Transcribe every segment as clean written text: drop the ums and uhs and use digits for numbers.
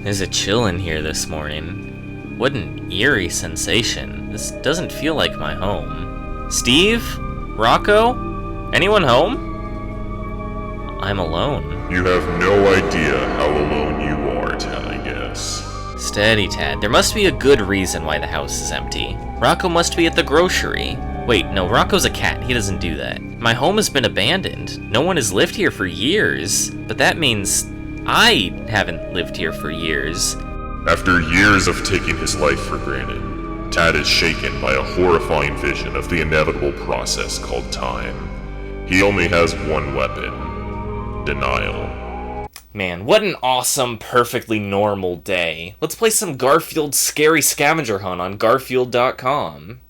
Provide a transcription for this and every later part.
There's a chill in here this morning. What an eerie sensation. This doesn't feel like my home. Steve? Rocco? Anyone home? I'm alone. You have no idea how alone you are, Tad, I guess. Steady, Tad. There must be a good reason why the house is empty. Rocco must be at the grocery. Wait, no, Rocco's a cat. He doesn't do that. My home has been abandoned. No one has lived here for years. But that means I haven't lived here for years. After years of taking his life for granted, Tad is shaken by a horrifying vision of the inevitable process called time. He only has one weapon: denial. Man, what an awesome, perfectly normal day. Let's play some Garfield's Scary Scavenger Hunt on Garfield.com.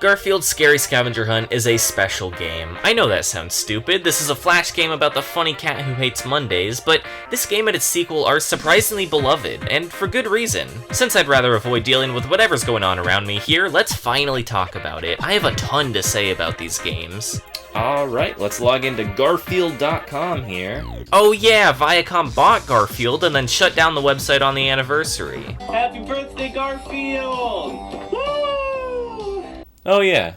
Garfield's Scary Scavenger Hunt is a special game. I know that sounds stupid. This is a flash game about the funny cat who hates Mondays, but this game and its sequel are surprisingly beloved, and for good reason. Since I'd rather avoid dealing with whatever's going on around me here, let's finally talk about it. I have a ton to say about these games. Alright, let's log into Garfield.com here. Oh yeah, Viacom bought Garfield and then shut down the website on the anniversary. Happy birthday, Garfield! Woo! Oh yeah.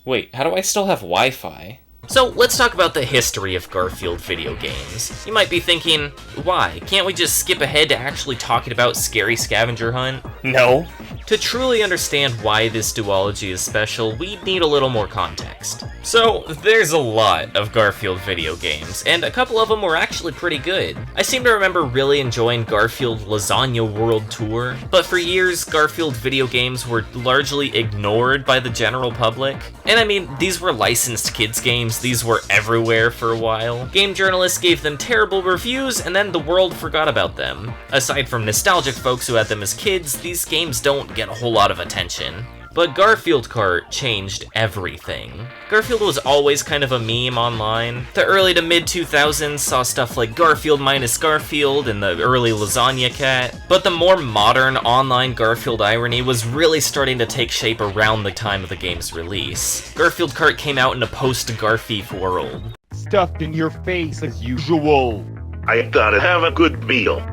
Wait, how do I still have Wi-Fi? So, let's talk about the history of Garfield video games. You might be thinking, why? Can't we just skip ahead to actually talking about Scary Scavenger Hunt? No. To truly understand why this duology is special, we need a little more context. So, there's a lot of Garfield video games, and a couple of them were actually pretty good. I seem to remember really enjoying Garfield Lasagna World Tour, but for years, Garfield video games were largely ignored by the general public. And I mean, these were licensed kids games, these were everywhere for a while. Game journalists gave them terrible reviews, and then the world forgot about them. Aside from nostalgic folks who had them as kids, these games don't get a whole lot of attention. But Garfield Kart changed everything. Garfield was always kind of a meme online. The early to mid 2000s saw stuff like Garfield minus Garfield and the early Lasagna Cat. But the more modern online Garfield irony was really starting to take shape around the time of the game's release. Garfield Kart came out in a post-Garfief world. Stuffed in your face as usual. I gotta have a good meal.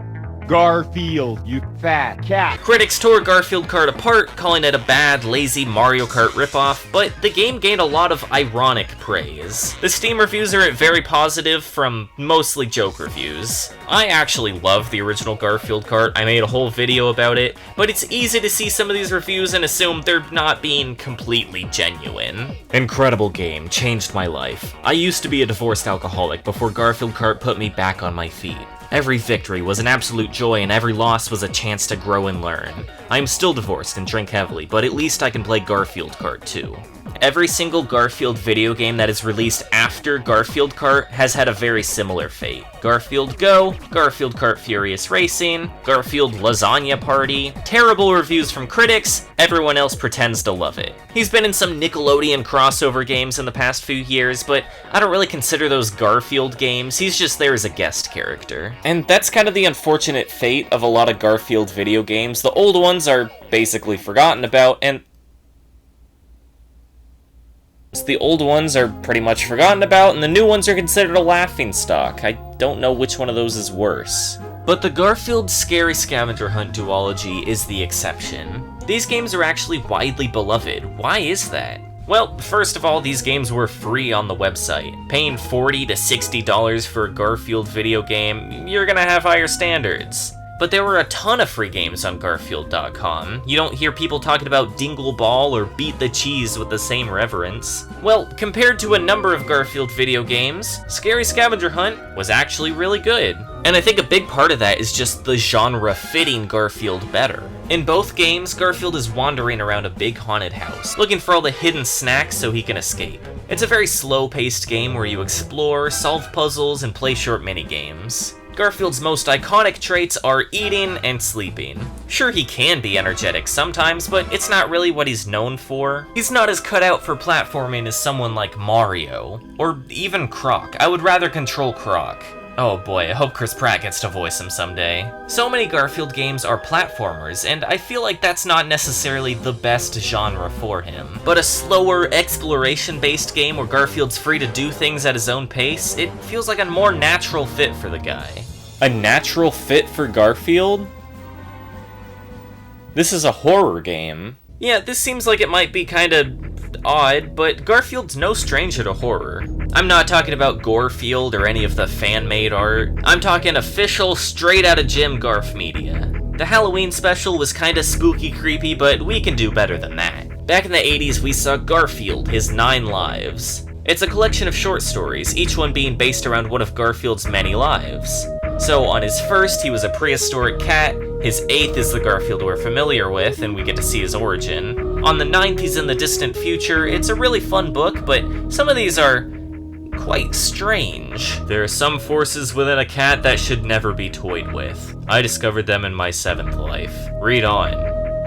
Garfield, you fat cat. Critics tore Garfield Kart apart, calling it a bad, lazy Mario Kart ripoff, but the game gained a lot of ironic praise. The Steam reviews are very positive from mostly joke reviews. I actually love the original Garfield Kart, I made a whole video about it, but it's easy to see some of these reviews and assume they're not being completely genuine. Incredible game, changed my life. I used to be a divorced alcoholic before Garfield Kart put me back on my feet. Every victory was an absolute joy and every loss was a chance to grow and learn. I am still divorced and drink heavily, but at least I can play Garfield Kart too. Every single Garfield video game that is released after Garfield Kart has had a very similar fate. Garfield Go, Garfield Kart Furious Racing, Garfield Lasagna Party, terrible reviews from critics, everyone else pretends to love it. He's been in some Nickelodeon crossover games in the past few years, but I don't really consider those Garfield games, he's just there as a guest character. And that's kind of the unfortunate fate of a lot of Garfield video games. The old ones are basically forgotten about, and the old ones are pretty much forgotten about, and the new ones are considered a laughingstock. I don't know which one of those is worse. But the Garfield Scary Scavenger Hunt duology is the exception. These games are actually widely beloved. Why is that? Well, first of all, these games were free on the website. Paying $40 to $60 for a Garfield video game, you're gonna have higher standards. But there were a ton of free games on Garfield.com. You don't hear people talking about Dingle Ball or Beat the Cheese with the same reverence. Well, compared to a number of Garfield video games, Scary Scavenger Hunt was actually really good. And I think a big part of that is just the genre fitting Garfield better. In both games, Garfield is wandering around a big haunted house, looking for all the hidden snacks so he can escape. It's a very slow-paced game where you explore, solve puzzles, and play short mini-games. Garfield's most iconic traits are eating and sleeping. Sure, he can be energetic sometimes, but it's not really what he's known for. He's not as cut out for platforming as someone like Mario, or even Croc. I would rather control Croc. Oh boy, I hope Chris Pratt gets to voice him someday. So many Garfield games are platformers, and I feel like that's not necessarily the best genre for him. But a slower, exploration-based game where Garfield's free to do things at his own pace, it feels like a more natural fit for the guy. A natural fit for Garfield? This is a horror game. Yeah, this seems like it might be kinda odd, but Garfield's no stranger to horror. I'm not talking about Gorefield or any of the fan-made art. I'm talking official, straight-outta-Jim Garf media. The Halloween special was kinda spooky creepy, but we can do better than that. Back in the 80s, we saw Garfield, His 9 Lives. It's a collection of short stories, each one being based around one of Garfield's many lives. So on his first, he was a prehistoric cat, his 8th is the Garfield we're familiar with, and we get to see his origin. On the 9th, he's in the distant future. It's a really fun book, but some of these are quite strange. There are some forces within a cat that should never be toyed with. I discovered them in my 7th life. Read on,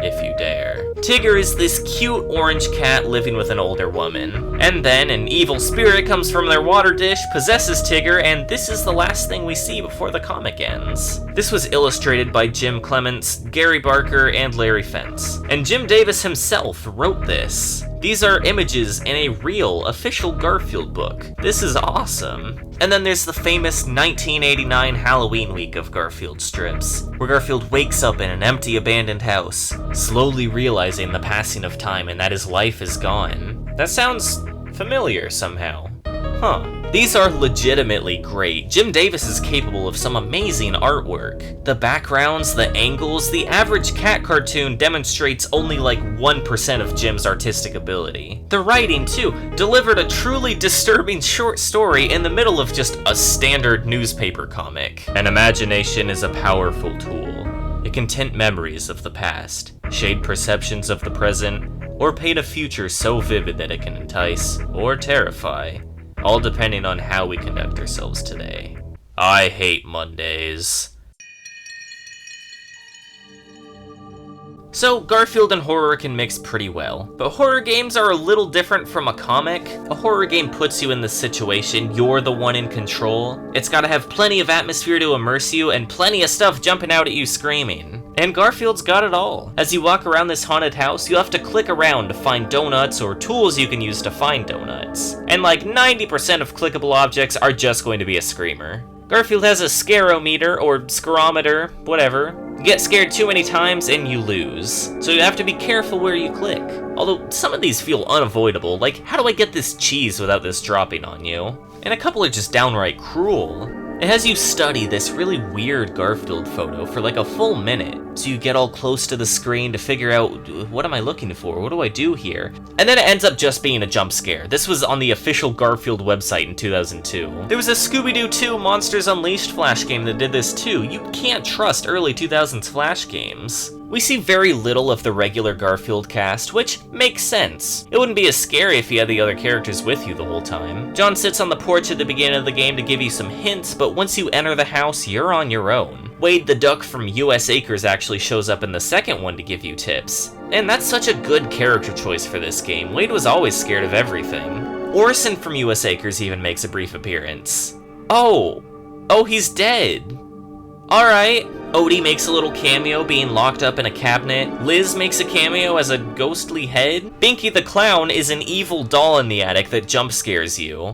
if you dare. Tigger is this cute orange cat living with an older woman. And then an evil spirit comes from their water dish, possesses Tigger, and this is the last thing we see before the comic ends. This was illustrated by Jim Clements, Gary Barker, and Larry Fentz. And Jim Davis himself wrote this. These are images in a real, official Garfield book. This is awesome. And then there's the famous 1989 Halloween week of Garfield strips, where Garfield wakes up in an empty, abandoned house, slowly realizing the passing of time and that his life is gone. That sounds familiar somehow. Huh. These are legitimately great. Jim Davis is capable of some amazing artwork. The backgrounds, the angles, the average cat cartoon demonstrates only like 1% of Jim's artistic ability. The writing, too, delivered a truly disturbing short story in the middle of just a standard newspaper comic. An imagination is a powerful tool. It can tint memories of the past, shade perceptions of the present, or paint a future so vivid that it can entice or terrify. All depending on how we conduct ourselves today. I hate Mondays. So, Garfield and horror can mix pretty well, but horror games are a little different from a comic. A horror game puts you in the situation, you're the one in control. It's gotta have plenty of atmosphere to immerse you, and plenty of stuff jumping out at you screaming. And Garfield's got it all. As you walk around this haunted house, you have to click around to find donuts or tools you can use to find donuts. And like 90% of clickable objects are just going to be a screamer. Garfield has a scarometer, or scarometer, whatever. You get scared too many times and you lose. So you have to be careful where you click. Although some of these feel unavoidable, like how do I get this cheese without this dropping on you? And a couple are just downright cruel. It has you study this really weird Garfield photo for like a full minute, so you get all close to the screen to figure out, what am I looking for? What do I do here? And then it ends up just being a jump scare. This was on the official Garfield website in 2002. There was a Scooby-Doo 2 Monsters Unleashed Flash game that did this too. You can't trust early 2000s Flash games. We see very little of the regular Garfield cast, which makes sense. It wouldn't be as scary if you had the other characters with you the whole time. John sits on the porch at the beginning of the game to give you some hints, but once you enter the house, you're on your own. Wade the duck from US Acres actually shows up in the second one to give you tips. And that's such a good character choice for this game. Wade was always scared of everything. Orson from US Acres even makes a brief appearance. Oh, he's dead. Alright. Odie makes a little cameo being locked up in a cabinet. Liz makes a cameo as a ghostly head. Binky the Clown is an evil doll in the attic that jump scares you.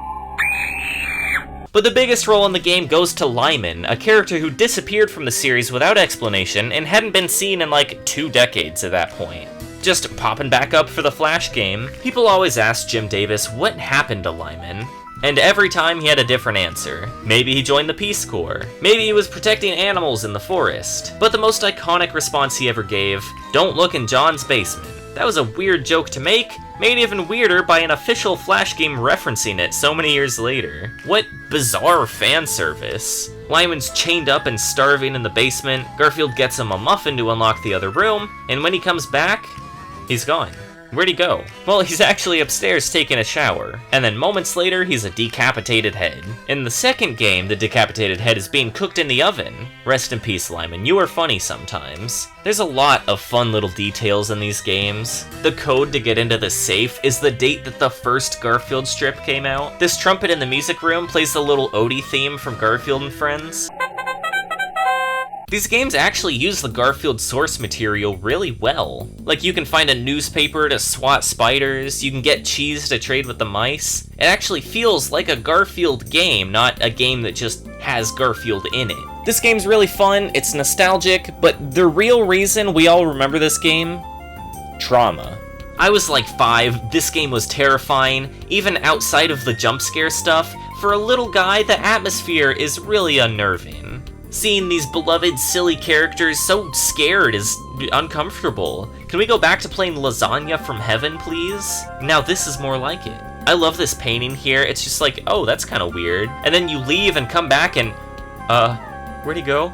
But the biggest role in the game goes to Lyman, a character who disappeared from the series without explanation and hadn't been seen in like 2 decades at that point. Just popping back up for the Flash game. People always ask Jim Davis what happened to Lyman. And every time he had a different answer. Maybe he joined the Peace Corps. Maybe he was protecting animals in the forest. But the most iconic response he ever gave, "Don't look in John's basement." That was a weird joke to make, made even weirder by an official Flash game referencing it so many years later. What bizarre fan service. Lyman's chained up and starving in the basement, Garfield gets him a muffin to unlock the other room, and when he comes back, he's gone. Where'd he go? Well, he's actually upstairs taking a shower. And then moments later, he's a decapitated head. In the second game, the decapitated head is being cooked in the oven. Rest in peace, Lyman. You are funny sometimes. There's a lot of fun little details in these games. The code to get into the safe is the date that the first Garfield strip came out. This trumpet in the music room plays the little Odie theme from Garfield and Friends. These games actually use the Garfield source material really well. Like, you can find a newspaper to swat spiders, you can get cheese to trade with the mice. It actually feels like a Garfield game, not a game that just has Garfield in it. This game's really fun, it's nostalgic, but the real reason we all remember this game? Trauma. I was like 5, this game was terrifying. Even outside of the jump scare stuff, for a little guy, the atmosphere is really unnerving. Seeing these beloved, silly characters so scared is uncomfortable. Can we go back to playing Lasagna from Heaven, please? Now this is more like it. I love this painting here. It's just like, oh, that's kind of weird. And then you leave and come back and, where'd he go?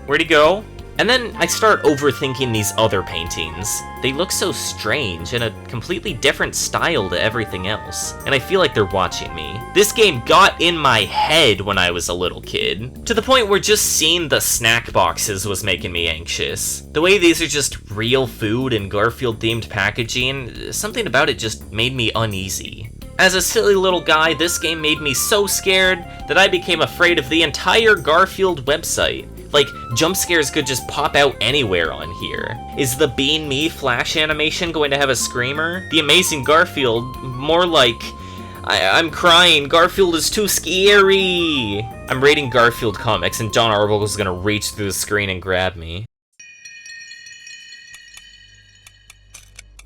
Where'd he go? And then I start overthinking these other paintings. They look so strange and a completely different style to everything else, and I feel like they're watching me. This game got in my head when I was a little kid, to the point where just seeing the snack boxes was making me anxious. The way these are just real food and Garfield-themed packaging, something about it just made me uneasy. As a silly little guy, this game made me so scared that I became afraid of the entire Garfield website. Like, jump scares could just pop out anywhere on here. Is the Bean Me flash animation going to have a screamer? The Amazing Garfield, more like, I'm crying, Garfield is too scary! I'm rating Garfield comics and John Arbuckle is gonna reach through the screen and grab me.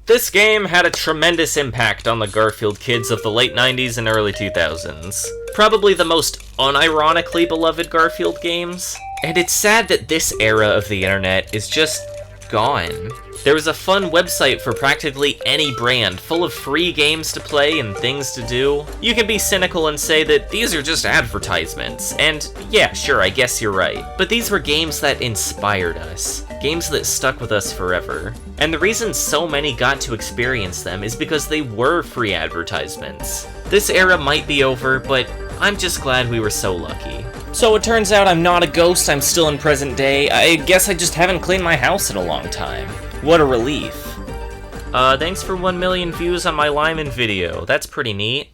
This game had a tremendous impact on the Garfield kids of the late 90s and early 2000s. Probably the most unironically beloved Garfield games. And it's sad that this era of the internet is just gone. There was a fun website for practically any brand, full of free games to play and things to do. You can be cynical and say that these are just advertisements, and yeah, sure, I guess you're right. But these were games that inspired us. Games that stuck with us forever. And the reason so many got to experience them is because they were free advertisements. This era might be over, but I'm just glad we were so lucky. So it turns out I'm not a ghost, I'm still in present day. I guess I just haven't cleaned my house in a long time. What a relief. Thanks for 1 million views on my Lyman video. That's pretty neat.